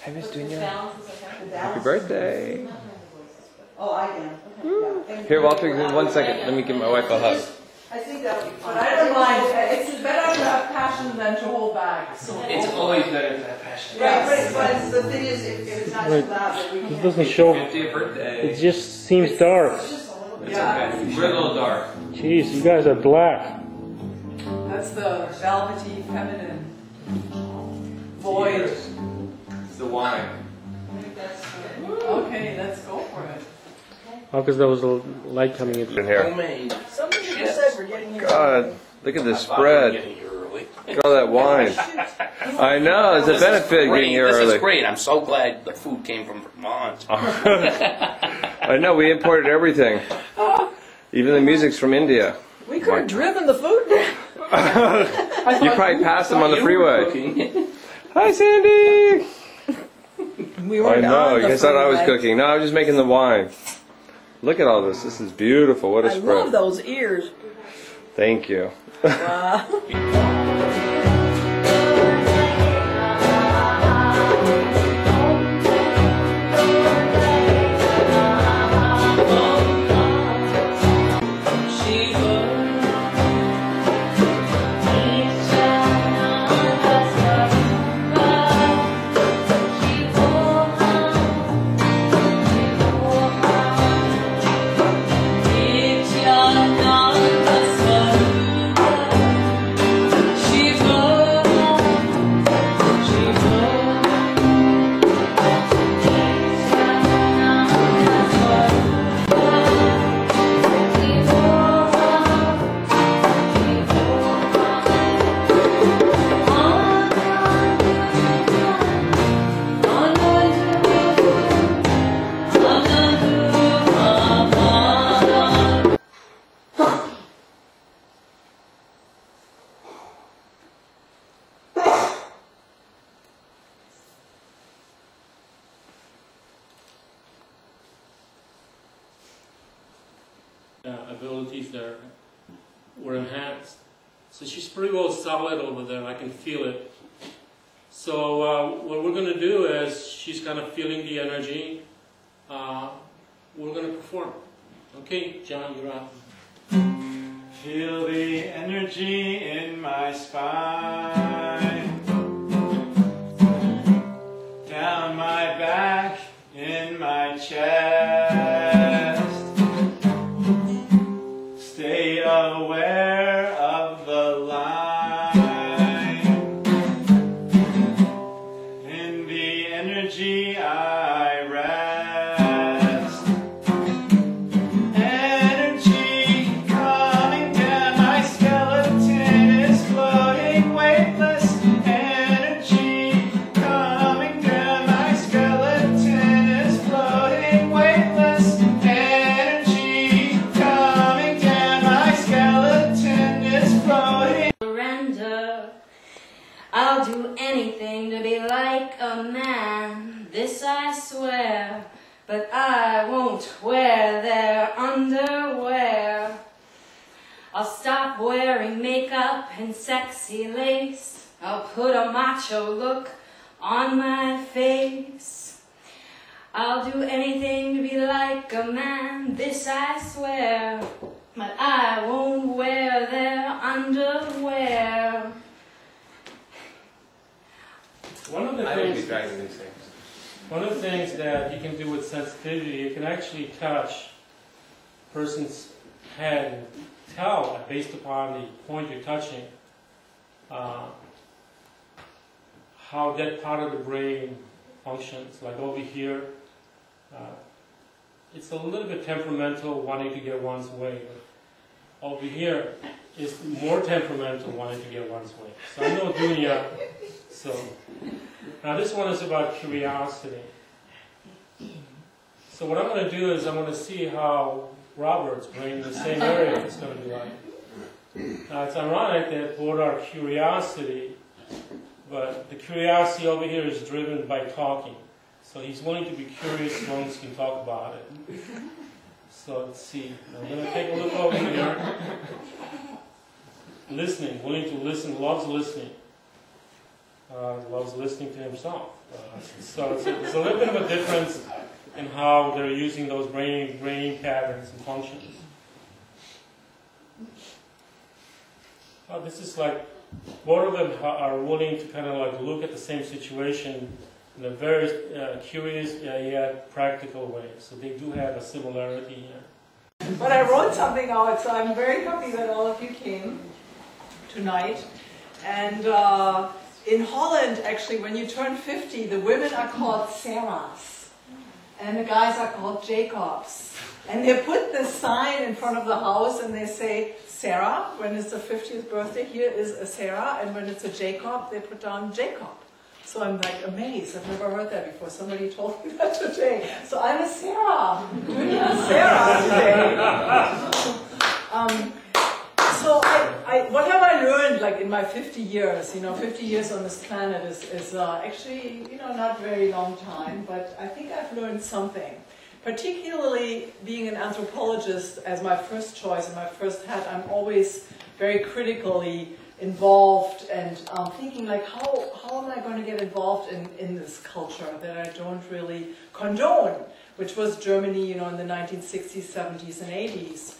Hi, Miss Dunya. Happy Happy birthday. Oh, I can. Okay, yeah. Here, Walter, give me 1 second. Let me give my wife a hug. I think that would be fun. But I don't mind. It's better to have passion than to hold back. So It's always better to have passion. Yeah, but the thing is, if it's not too loud, then we This can't. doesn't show. 50th birthday. It just seems dark. It's just a little It's okay. We're a little dark. Jeez, you guys are black. that's the velvety feminine void. It's the wine. Okay, let's go for it. Oh, because there was a light coming in. In here. Something you just said, we're getting here. God, look at this spread. Look at all that wine. I know, it's a benefit getting here This early. is great. I'm so glad the food came from Vermont. I know, we imported everything. Even the music's from India. We could have driven the food down. You probably passed them on the You were freeway. cooking. Hi, Sandy! We I weren't know, on you the guys thought I was freeway. cooking. No, I was just making the wine. Look at all this. This is beautiful. What a I spread. love those ears. Thank you. Abilities there were enhanced. So she's pretty well solid over there. I can feel it. So what we're going to do is she's kind of feeling the energy. We're going to perform. Okay, John, you're up. Feel the energy in my spine, down my back, in my chest. Stay aware of the line. In the energy I rest. Energy coming down my skeleton is floating weightless. Energy coming down my skeleton is floating weightless. Energy coming down my skeleton is floating. Surrender. I'll do anything to be like a man, this I swear, but I won't wear their underwear. I'll stop wearing makeup and sexy lace. I'll put a macho look on my face. I'll do anything to be like a man, this I swear, but I won't wear their underwear. One of the I would be things, dragging these things. one of the things that you can do with sensitivity, you can actually touch a person's head and tell, based upon the point you're touching, how that part of the brain functions. Like over here, it's a little bit temperamental, wanting to get one's way. But over here, it's more temperamental, wanting to get one's way. So I know Dunya. So now this one is about curiosity. So what I'm going to do is I'm going to see how Robert's brain in the same area is going to be like. Now it's ironic that both are curiosity, but the curiosity over here is driven by talking. So he's willing to be curious as long as he can talk about it. So let's see. I'm going to take a look over here. Listening, willing to listen, loves listening. loves listening to himself. So it's a little bit of a difference in how they're using those brain patterns and functions. This is like, both of them are willing to kind of like look at the same situation in a very curious yet practical way. So they do have a similarity here. But I wrote something out, so I'm very happy that all of you came tonight. And in Holland, actually, when you turn 50, the women are called Sarahs, and the guys are called Jacobs. And they put this sign in front of the house, and they say, Sarah, when it's the 50th birthday, here is a Sarah, and when it's a Jacob, they put down Jacob. So I'm like amazed, I've never heard that before. Somebody told me that today. So I'm a Sarah, doing a Sarah today. So what have I learned like in my 50 years? 50 years on this planet is actually, not a very long time, but I think I've learned something. Particularly being an anthropologist as my first choice and my first hat, I'm always very critically involved and thinking like, how am I going to get involved in this culture that I don't really condone, which was Germany, in the 1960s, 70s, and 80s.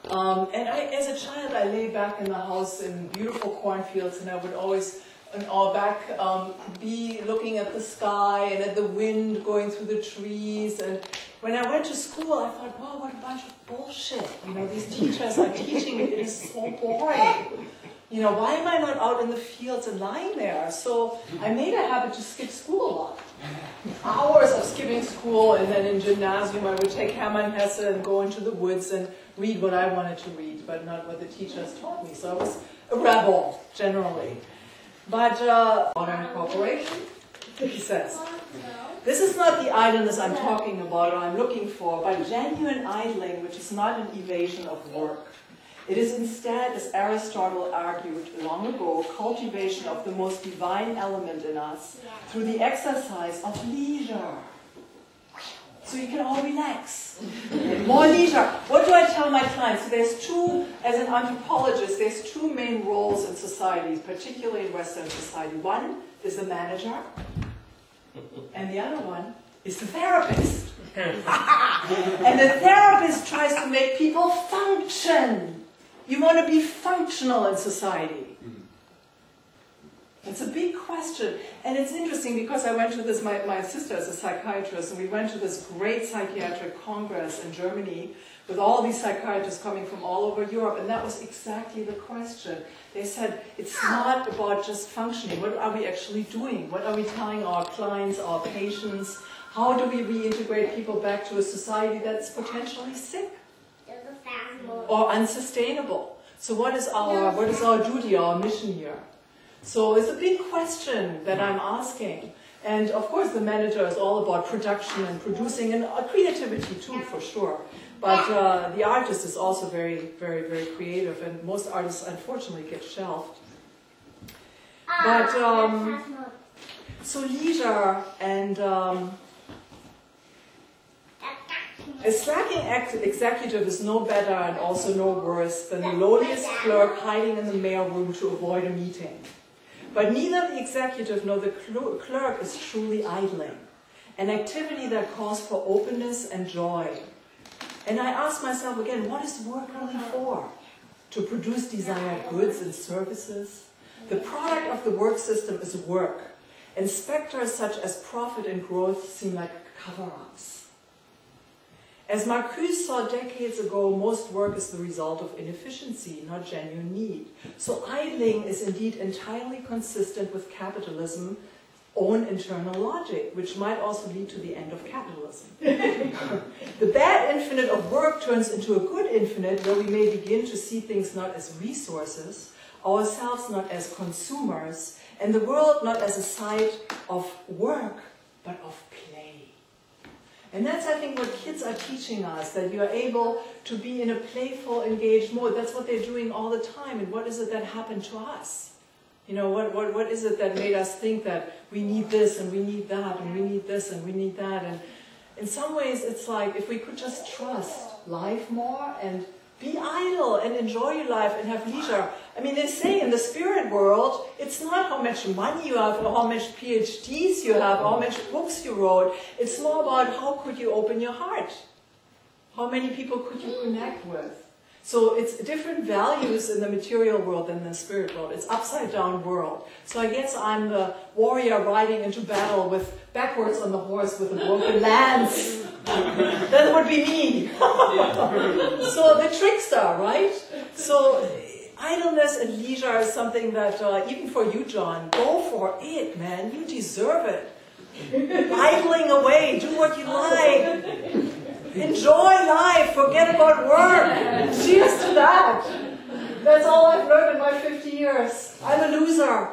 And as a child, I lay back in the house in beautiful cornfields, and I would always, be looking at the sky and at the wind going through the trees. And when I went to school, I thought, wow, what a bunch of bullshit. These teachers are teaching me. It is so boring. Why am I not out in the fields and lying there? So I made a habit to skip school a lot. Hours of skipping school, and then in gymnasium I would take Hermann Hesse and go into the woods and read what I wanted to read, but not what the teachers taught me. So I was a rebel, generally. But modern corporation, he says, this is not the idleness I'm talking about or I'm looking for, but genuine idling, which is not an evasion of work. It is instead, as Aristotle argued long ago, cultivation of the most divine element in us through the exercise of leisure. So you can all relax. More leisure. What do I tell my clients? So there's two, as an anthropologist, there's two main roles in society, particularly in Western society. One is the manager, and the other one is the therapist. And the therapist tries to make people function. You want to be functional in society. It's a big question. And it's interesting because I went to this, my sister is a psychiatrist, and we went to this great psychiatric congress in Germany with all these psychiatrists coming from all over Europe, and that was exactly the question. They said, it's not about just functioning. What are we actually doing? What are we telling our clients, our patients? How do we reintegrate people back to a society that's potentially sick or unsustainable? So what is our duty, our mission here? So it's a big question that I'm asking. And of course the manager is all about production and producing and creativity too, for sure. But the artist is also very, very, very creative, and most artists unfortunately get shelved. But so leisure and a slacking executive is no better and also no worse than the lowliest clerk hiding in the mailroom to avoid a meeting. But neither the executive nor the clerk is truly idling, an activity that calls for openness and joy. And I ask myself again, what is work really for? To produce desired goods and services? The product of the work system is work, and specters such as profit and growth seem like cover-ups. As Marcuse saw decades ago, most work is the result of inefficiency, not genuine need. So idling is indeed entirely consistent with capitalism's own internal logic, which might also lead to the end of capitalism. The bad infinite of work turns into a good infinite, where we may begin to see things not as resources, ourselves not as consumers, and the world not as a site of work, but of play. And that's, I think, what kids are teaching us, that you are able to be in a playful, engaged mode. That's what they're doing all the time. And what is it that happened to us? What is it that made us think that we need this and we need that and we need this and we need that? And in some ways, it's like if we could just trust life more and be idle and enjoy your life and have leisure, I mean, they say in the spirit world, it's not how much money you have or how much PhDs you have, or how much books you wrote. It's more about how could you open your heart? How many people could you connect with? So it's different values in the material world than the spirit world. It's upside down world. So I guess I'm the warrior riding into battle with backwards on the horse with a broken lance. That would be me. So the trickster, right? So idleness and leisure is something that, even for you, John, go for it, man. You deserve it. Idling away, do what you like. Enjoy life, forget about work. Cheers to that. That's all I've learned in my 50 years. I'm a loser.